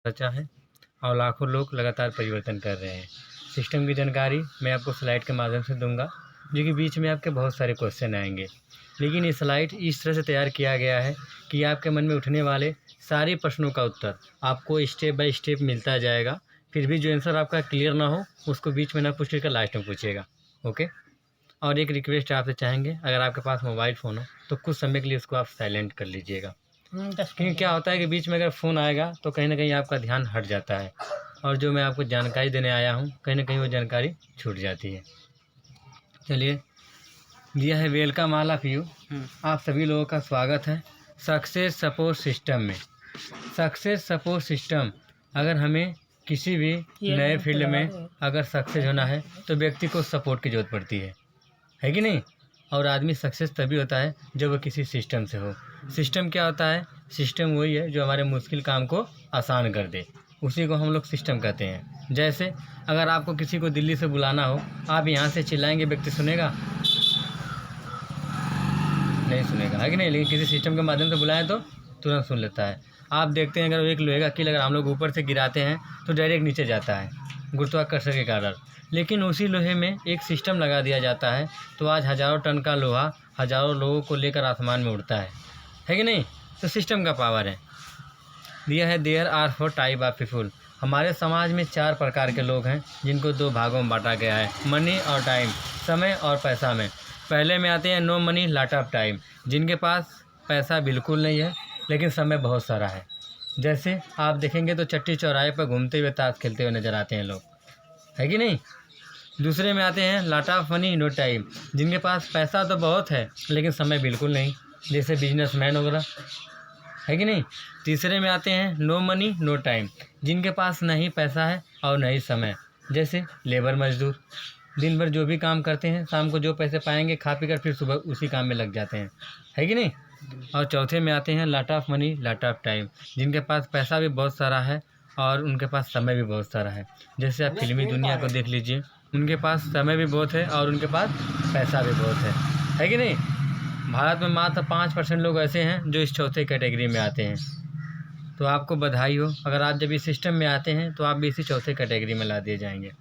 सच्चा है और लाखों लोग लगातार परिवर्तन कर रहे हैं। सिस्टम की जानकारी मैं आपको स्लाइड के माध्यम से दूंगा, जो कि बीच में आपके बहुत सारे क्वेश्चन आएंगे, लेकिन ये स्लाइड इस तरह से तैयार किया गया है कि आपके मन में उठने वाले सारे प्रश्नों का उत्तर आपको स्टेप बाय स्टेप मिलता जाएगा। फिर भी जो आंसर आपका क्लियर ना हो उसको बीच में ना पूछ कर लास्ट में पूछिएगा। ओके। और एक रिक्वेस्ट आपसे चाहेंगे, अगर आपके पास मोबाइल फ़ोन हो तो कुछ समय के लिए उसको आप साइलेंट कर लीजिएगा, क्योंकि क्या होता है कि बीच में अगर फ़ोन आएगा तो कहीं ना कहीं आपका ध्यान हट जाता है और जो मैं आपको जानकारी देने आया हूँ कहीं ना कहीं वो जानकारी छूट जाती है। चलिए, दिया है वेलकम ऑल ऑफ यू, आप सभी लोगों का स्वागत है सक्सेस सपोर्ट सिस्टम में। सक्सेस सपोर्ट सिस्टम, अगर हमें किसी भी नए फील्ड में अगर सक्सेस होना है तो व्यक्ति को सपोर्ट की ज़रूरत पड़ती है कि नहीं। और आदमी सक्सेस तभी होता है जब वो किसी सिस्टम से हो। सिस्टम क्या होता है? सिस्टम वही है जो हमारे मुश्किल काम को आसान कर दे, उसी को हम लोग सिस्टम कहते हैं। जैसे अगर आपको किसी को दिल्ली से बुलाना हो, आप यहाँ से चिल्लाएंगे, व्यक्ति सुनेगा? नहीं सुनेगा, है कि नहीं। लेकिन किसी सिस्टम के माध्यम से बुलाएं तो तुरंत सुन लेता है। आप देखते हैं अगर एक लोहे का कील अगर हम लोग ऊपर से गिराते हैं तो डायरेक्ट नीचे जाता है गुरुत्वाकर्षण के कारण, लेकिन उसी लोहे में एक सिस्टम लगा दिया जाता है तो आज हज़ारों टन का लोहा हज़ारों लोगों को लेकर आसमान में उड़ता है कि नहीं। तो सिस्टम का पावर है। दिया है there are 4 type of people. हमारे समाज में 4 प्रकार के लोग हैं जिनको 2 भागों में बांटा गया है, मनी और टाइम, समय और पैसा में। पहले में आते हैं no money lot of time, जिनके पास पैसा बिल्कुल नहीं है लेकिन समय बहुत सारा है। जैसे आप देखेंगे तो चट्टी चौराहे पर घूमते हुए ताश खेलते हुए नजर आते हैं लोग, है कि नहीं। दूसरे में आते हैं lot of money no time, जिनके पास पैसा तो बहुत है लेकिन समय बिल्कुल नहीं, जैसे बिजनेसमैन वगैरह, है कि नहीं। तीसरे में आते हैं नो मनी नो टाइम, जिनके पास नहीं पैसा है और नहीं समय, जैसे लेबर मजदूर, दिन भर जो भी काम करते हैं, शाम को जो पैसे पाएंगे खा पी कर फिर सुबह उसी काम में लग जाते हैं, है कि नहीं। और चौथे में आते हैं lot of money lot of time, जिनके पास पैसा भी बहुत सारा है और उनके पास समय भी बहुत सारा है। जैसे आप फिल्मी दुनिया को देख लीजिए, उनके पास समय भी बहुत है और उनके पास पैसा भी बहुत है कि नहीं। भारत में मात्र 5% लोग ऐसे हैं जो इस चौथे कैटेगरी में आते हैं। तो आपको बधाई हो, अगर आप जब इस सिस्टम में आते हैं तो आप भी इसी चौथे कैटेगरी में ला दिए जाएंगे।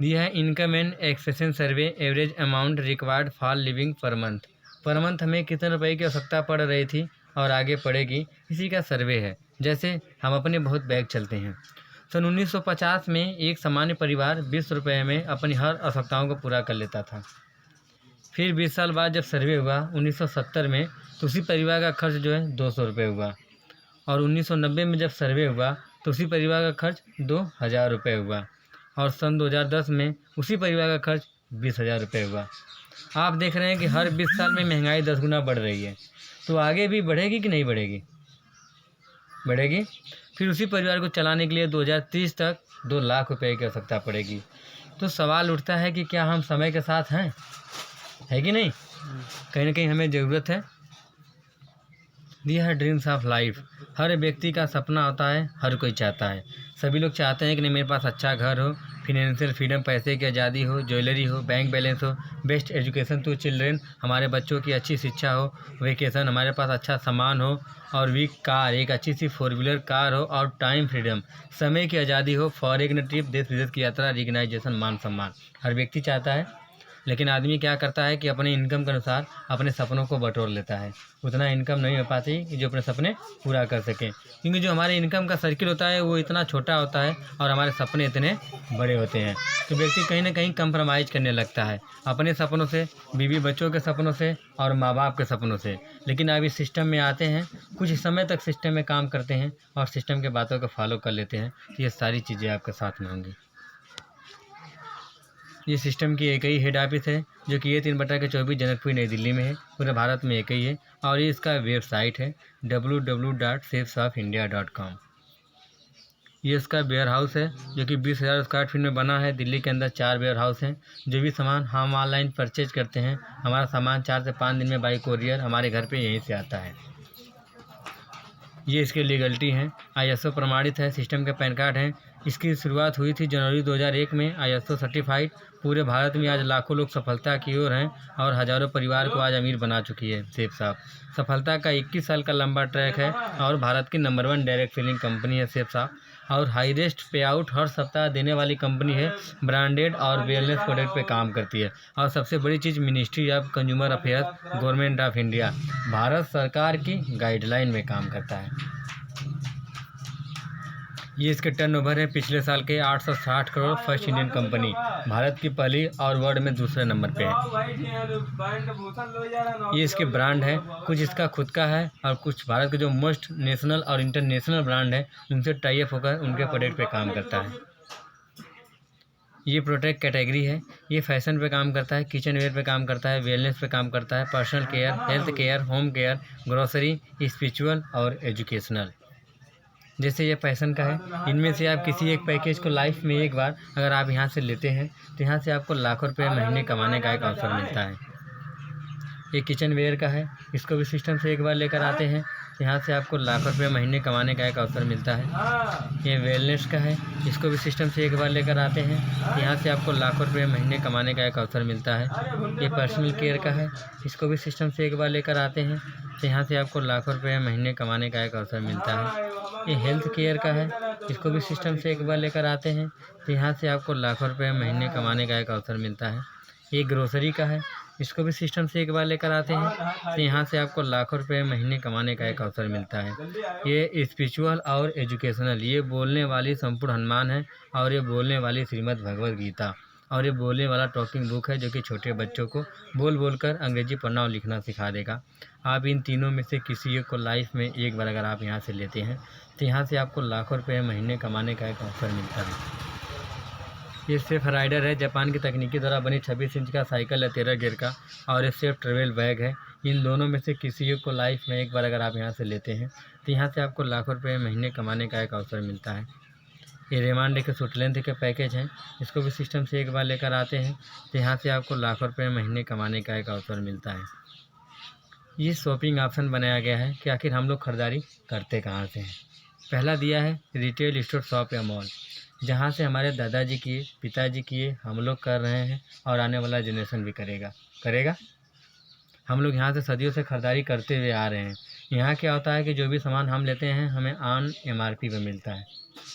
यह है income and expansion survey, average amount required for living per month. Per month हमें कितने रुपए की आवश्यकता पड़ रही थी और आगे पड़ेगी, इसी का सर्वे है। जैसे हम अपने बहुत बैग चलते हैं। सन 1950 में एक सामान्य परिवार 20 रुपये में अपनी हर आवश्यकताओं को पूरा कर लेता था। फिर 20 साल बाद जब सर्वे हुआ 1970 में, तो उसी परिवार का खर्च जो है 200 रुपये हुआ। और 1990 में जब सर्वे हुआ तो उसी परिवार का खर्च 2000 रुपये हुआ। और सन 2010 में उसी परिवार का खर्च 20,000 रुपये हुआ। आप देख रहे हैं कि हर 20 साल में महंगाई 10 गुना बढ़ रही है, तो आगे भी बढ़ेगी कि नहीं बढ़ेगी? बढ़ेगी। फिर उसी परिवार को चलाने के लिए 2030 तक 2 लाख रुपए की आवश्यकता पड़ेगी। तो सवाल उठता है कि क्या हम समय के साथ हैं, है कि नहीं। कहीं ना कहीं हमें ज़रूरत है। दिया है ड्रीम्स ऑफ लाइफ। हर व्यक्ति का सपना होता है, हर कोई चाहता है। सभी लोग चाहते हैं कि नहीं मेरे पास अच्छा घर हो, फिनेंशियल फ्रीडम, पैसे की आज़ादी हो, ज्वेलरी हो, बैंक बैलेंस हो, बेस्ट एजुकेशन टू चिल्ड्रेन, हमारे बच्चों की अच्छी शिक्षा हो, वेकेशन, हमारे पास अच्छा सामान हो, और वीक कार, एक अच्छी सी 4 व्हीलर कार हो, और टाइम फ्रीडम, समय की आज़ादी हो, फॉरेन ट्रिप, देश विदेश की यात्रा, रिकग्नाइजेशन, मान सम्मान, हर व्यक्ति चाहता है। लेकिन आदमी क्या करता है कि अपने इनकम के अनुसार अपने सपनों को बटोर लेता है। उतना इनकम नहीं हो पाती कि जो अपने सपने पूरा कर सके, क्योंकि जो हमारे इनकम का सर्किल होता है वो इतना छोटा होता है और हमारे सपने इतने बड़े होते हैं। तो व्यक्ति कहीं ना कहीं कंप्रोमाइज़ करने लगता है अपने सपनों से, बीवी बच्चों के सपनों से और माँ बाप के सपनों से। लेकिन अब इस सिस्टम में आते हैं, कुछ समय तक सिस्टम में काम करते हैं और सिस्टम के बातों को फॉलो कर लेते हैं, तो ये सारी चीज़ें आपके साथ में होंगी। ये सिस्टम की एक ही हेड ऑफिस है जो कि ये 3/24 जनकपुर नई दिल्ली में है। पूरे भारत में एक ही है और ये इसका वेबसाइट है www.safesofindia.com। ये इसका वेयर हाउस है जो कि 20,000 स्क्वायर फीट में बना है। दिल्ली के अंदर 4 वेयर हाउस हैं। जो भी सामान हम ऑनलाइन परचेज करते हैं, हमारा सामान 4 से 5 दिन में बाई कोरियर हमारे घर पर यहीं से आता है। ये इसकी लीगलिटी है, ISO प्रमाणित है, सिस्टम के पैन कार्ड हैं, इसकी शुरुआत हुई थी जनवरी 2001 में। ISO certified. पूरे भारत में आज लाखों लोग सफलता की ओर हैं और हज़ारों परिवार को आज अमीर बना चुकी है सेफ साप। सफलता का 21 साल का लंबा ट्रैक है और भारत की नंबर 1 डायरेक्ट सेलिंग कंपनी है सेफ साप और हाईएस्ट पे आउट हर सप्ताह देने वाली कंपनी है। ब्रांडेड और वेलनेस प्रोडक्ट पे काम करती है और सबसे बड़ी चीज़ ministry of consumer affairs government of India Bharat सरकार की गाइडलाइन में काम करता है। ये इसके टर्नओवर है पिछले साल के 860 crore. First Indian company, Bharat की पहली और वर्ल्ड में दूसरे नंबर पे है। ये इसके ब्रांड है, कुछ इसका खुद का है और कुछ भारत के जो मोस्ट नेशनल और इंटरनेशनल ब्रांड है उनसे टाई अप होकर उनके प्रोडक्ट पे काम करता है। ये प्रोडक्ट कैटेगरी है। ये फैशन पे काम करता है, किचन वेयर पे काम करता है, वेलनेस पे काम करता है, personal care, health care, home care, grocery, spiritual और एजुकेशनल। जैसे ये फैशन का है, इनमें से आप किसी एक पैकेज को लाइफ में एक बार अगर आप यहाँ से लेते हैं तो यहाँ से आपको लाखों रुपये महीने कमाने का एक अवसर मिलता है। ये किचन वेयर का है, इसको भी सिस्टम से एक बार लेकर आते हैं तो यहाँ से आपको लाखों रुपये महीने कमाने का एक अवसर मिलता है। ये वेलनेस का है, इसको भी सिस्टम से एक बार लेकर आते हैं तो यहाँ से आपको लाखों रुपये महीने कमाने का एक अवसर मिलता है। ये पर्सनल केयर का है, इसको भी सिस्टम से एक बार लेकर आते हैं तो यहाँ से आपको लाखों रुपये महीने कमाने का एक अवसर मिलता है। ये हेल्थ केयर का है, इसको भी सिस्टम से एक बार लेकर आते हैं तो यहाँ से आपको लाखों रुपये महीने कमाने का एक अवसर मिलता है। ये ग्रोसरी का है, इसको भी सिस्टम से एक बार लेकर आते हैं तो यहाँ से आपको लाखों रुपये महीने कमाने का एक अवसर मिलता है। ये स्पिरिचुअल और एजुकेशनल, ये बोलने वाली संपूर्ण हनुमान है और ये बोलने वाली श्रीमद् भगवद गीता और ये बोलने वाला टॉकिंग बुक है जो कि छोटे बच्चों को बोल बोलकर अंग्रेजी पढ़ना और लिखना सिखा देगा। आप इन तीनों में से किसी एक को लाइफ में एक बार अगर आप यहाँ से लेते हैं तो यहाँ से आपको लाखों रुपये महीने कमाने का एक अवसर मिलता है। ये सेफ राइडर है, जापान की तकनीकी द्वारा बनी 26 इंच का साइकिल है 13 गियर का और ये सेफ ट्रेवल बैग है। इन दोनों में से किसी एक को लाइफ में एक बार अगर आप यहाँ से लेते हैं तो यहाँ से आपको लाखों रुपये महीने कमाने का एक अवसर मिलता है। ये रेमांड के सूट लेंथ के पैकेज हैं, इसको भी सिस्टम से एक बार लेकर आते हैं तो यहाँ से आपको लाखों रुपये महीने कमाने का एक अवसर मिलता है। ये शॉपिंग ऑप्शन बनाया गया है कि आखिर हम लोग ख़रीदारी करते कहाँ से हैं। पहला दिया है रिटेल स्टोर, शॉप या मॉल, जहाँ से हमारे दादाजी किए, पिताजी किए, हम लोग कर रहे हैं और आने वाला जनरेशन भी करेगा। हम लोग यहाँ से सदियों से ख़रीदारी करते हुए आ रहे हैं। यहाँ क्या होता है कि जो भी सामान हम लेते हैं हमें ऑन MRP पे मिलता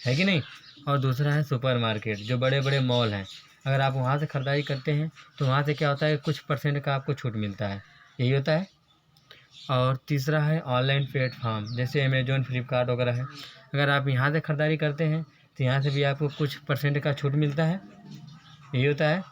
है कि नहीं। और दूसरा है सुपर मार्केट, जो बड़े बड़े मॉल हैं, अगर आप वहाँ से ख़रीदारी करते हैं तो वहाँ से क्या होता है कुछ % का आपको छूट मिलता है, यही होता है। और तीसरा है ऑनलाइन प्लेटफॉर्म, जैसे अमेजोन, फ्लिपकार्ट वगैरह है। अगर आप यहाँ से ख़रीदारी करते हैं तो यहाँ से भी आपको कुछ % का छूट मिलता है, यही होता है।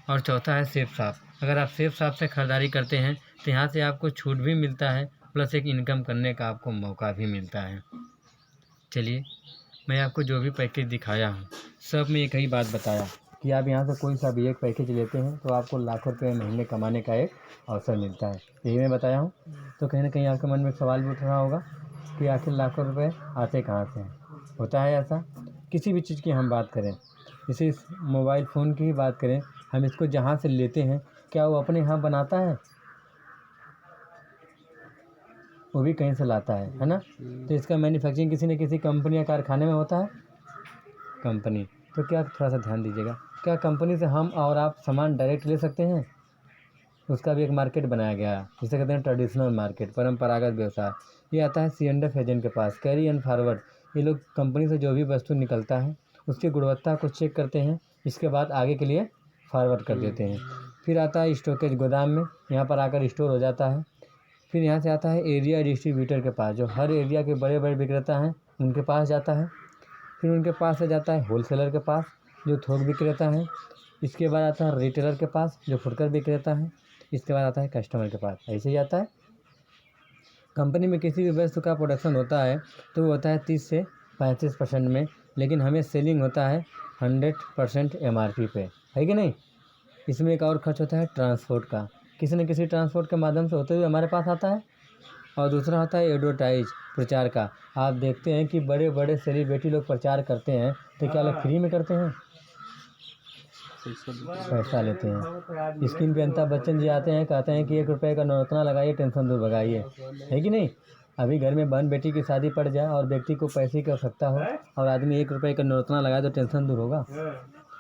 और चौथा है सेफ शॉप, अगर आप सेफ शॉप से ख़रीदारी करते हैं तो यहाँ से आपको छूट भी मिलता है प्लस एक इनकम करने का आपको मौका भी मिलता है। चलिए, मैं आपको जो भी पैकेज दिखाया हूँ सब में एक ही बात बताया कि आप यहाँ से कोई सा भी एक पैकेज लेते हैं तो आपको लाखों रुपये महीने कमाने का एक अवसर मिलता है, यही मैं बताया हूँ। तो कहीं ना कहीं आपके मन में सवाल भी उठ रहा होगा कि आखिर लाखों रुपये आते कहाँ से हैं। होता है ऐसा, किसी भी चीज़ की हम बात करें, जैसे इस मोबाइल फ़ोन की ही बात करें, हम इसको जहाँ से लेते हैं क्या वो अपने यहाँ बनाता है, वो भी कहीं से लाता है ना। तो इसका मैन्युफैक्चरिंग किसी न किसी कंपनी या कारखाने में होता है, कंपनी। तो क्या थोड़ा सा ध्यान दीजिएगा, क्या कंपनी से हम और आप सामान डायरेक्ट ले सकते हैं? उसका भी एक मार्केट बनाया गया है जिसे कहते हैं ट्रेडिशनल मार्केट, परंपरागत व्यवसाय। ये आता है C&F एजेंट के पास, कैरी एंड फॉरवर्ड। ये लोग कंपनी से जो भी वस्तु निकलता है उसकी गुणवत्ता को चेक करते हैं, इसके बाद आगे के लिए फॉरवर्ड कर देते हैं। फिर आता है स्टॉकेज, गोदाम में यहाँ पर आकर स्टोर हो जाता है। फिर यहाँ से आता है एरिया डिस्ट्रीब्यूटर के पास, जो हर एरिया के बड़े बड़े विक्रेता हैं उनके पास जाता है। फिर उनके पास से जाता है होलसेलर के पास, जो थोक विक्रेता है। इसके बाद आता है रिटेलर के पास, जो फुटकर विक्रेता है। इसके बाद आता है कस्टमर के पास। ऐसे ही आता है। कंपनी में किसी भी वस्तु का प्रोडक्शन होता है तो वो होता है 30 से 35% में, लेकिन हमें सेलिंग होता है 100% MRP पे, है कि नहीं। इसमें एक और खर्च होता है ट्रांसपोर्ट का, किसी न किसी ट्रांसपोर्ट के माध्यम से होते हुए हमारे पास आता है। और दूसरा होता है एडवर्टाइज, प्रचार का। आप देखते हैं कि बड़े बड़े सेलिब्रिटी लोग प्रचार करते हैं तो क्या लोग फ्री में करते हैं? पैसा लेते हैं। स्क्रीन पे अमिताभ बच्चन जी आते हैं, कहते हैं कि 1 रुपये का नोटना लगाइए, टेंशन दूर भगाइए, है कि नहीं। अभी घर में बहन बेटी की शादी पड़ जाए और व्यक्ति को पैसे की आवश्यकता हो और आदमी 1 रुपये का नोटना लगाए तो टेंशन दूर होगा।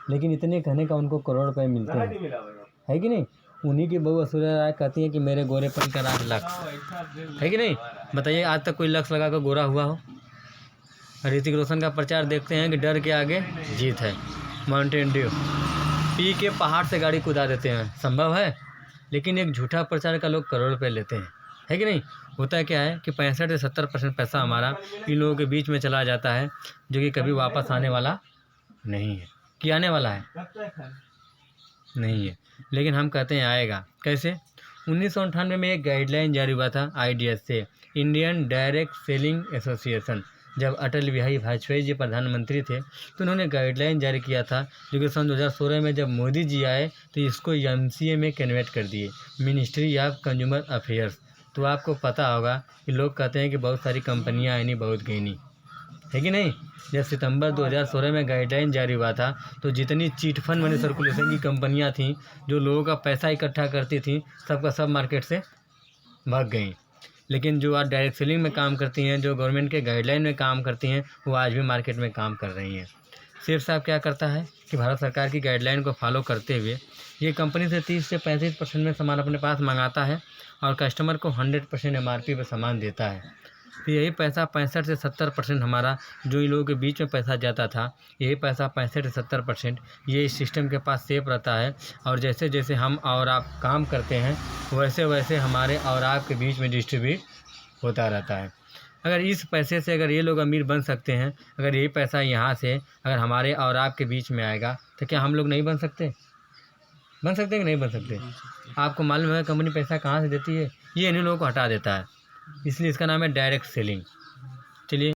लेकिन इतने कहने का उनको करोड़ रुपए मिलते हैं, है कि नहीं। उन्हीं की बहू ऐश्वर्या राय कहती है कि मेरे गोरेपन का राज लक्ष्य है कि नहीं। बताइए आज तक कोई लक्ष्य लगा कर गोरा हुआ हो। ऋतिक रोशन का प्रचार देखते हैं कि डर के आगे जीत है। माउंटेन ड्यू पी के पहाड़ से गाड़ी कूदा देते हैं, संभव है। लेकिन एक झूठा प्रचार का लोग करोड़ रुपए लेते हैं, है कि नहीं। होता क्या है कि 65 से 70% पैसा हमारा इन लोगों के बीच में चला जाता है, जो कि कभी वापस आने वाला नहीं है। कि आने वाला है नहीं है, लेकिन हम कहते हैं आएगा। कैसे? 1998 में एक गाइडलाइन जारी हुआ था IDS से, इंडियन डायरेक्ट सेलिंग एसोसिएशन। जब अटल बिहारी वाजपेयी जी प्रधानमंत्री थे तो उन्होंने गाइडलाइन जारी किया था, जो कि सन 2016 में जब मोदी जी आए तो इसको MCA में कन्वर्ट कर दिए, मिनिस्ट्री ऑफ कंज्यूमर अफेयर्स। तो आपको पता होगा कि लोग कहते हैं कि बहुत सारी कंपनियां आई नहीं बहुत गई नहीं, है कि नहीं। जब सितंबर 2016 में गाइडलाइन जारी हुआ था तो जितनी चीट फंड मनी सर्कुलेशन की कंपनियां थीं जो लोगों का पैसा इकट्ठा करती थीं, सबका सब मार्केट से भाग गई। लेकिन जो आज डायरेक्ट सेलिंग में काम करती हैं, जो गवर्नमेंट के गाइडलाइन में काम करती हैं, वो आज भी मार्केट में काम कर रही हैं। सेठ साहब क्या करता है कि भारत सरकार की गाइडलाइन को फॉलो करते हुए ये कंपनी से 30 से 35% में सामान अपने पास मंगाता है और कस्टमर को 100% MRP पर सामान देता है। तो यही पैसा 65 से 70% हमारा जो इन लोगों के बीच में पैसा जाता था, यही पैसा 65 से 70% ये इस सिस्टम के पास सेफ रहता है। और जैसे जैसे हम और आप काम करते हैं वैसे वैसे हमारे और आपके बीच में डिस्ट्रीब्यूट होता रहता है। अगर इस पैसे से अगर ये लोग अमीर बन सकते हैं, अगर यही पैसा यहाँ से अगर हमारे और आपके बीच में आएगा तो क्या हम लोग नहीं बन सकते? बन सकते हैं कि नहीं बन सकते? आपको मालूम है कंपनी पैसा कहाँ से देती है? ये इन्हीं लोगों को हटा देता है, इसलिए इसका नाम है डायरेक्ट सेलिंग। चलिए।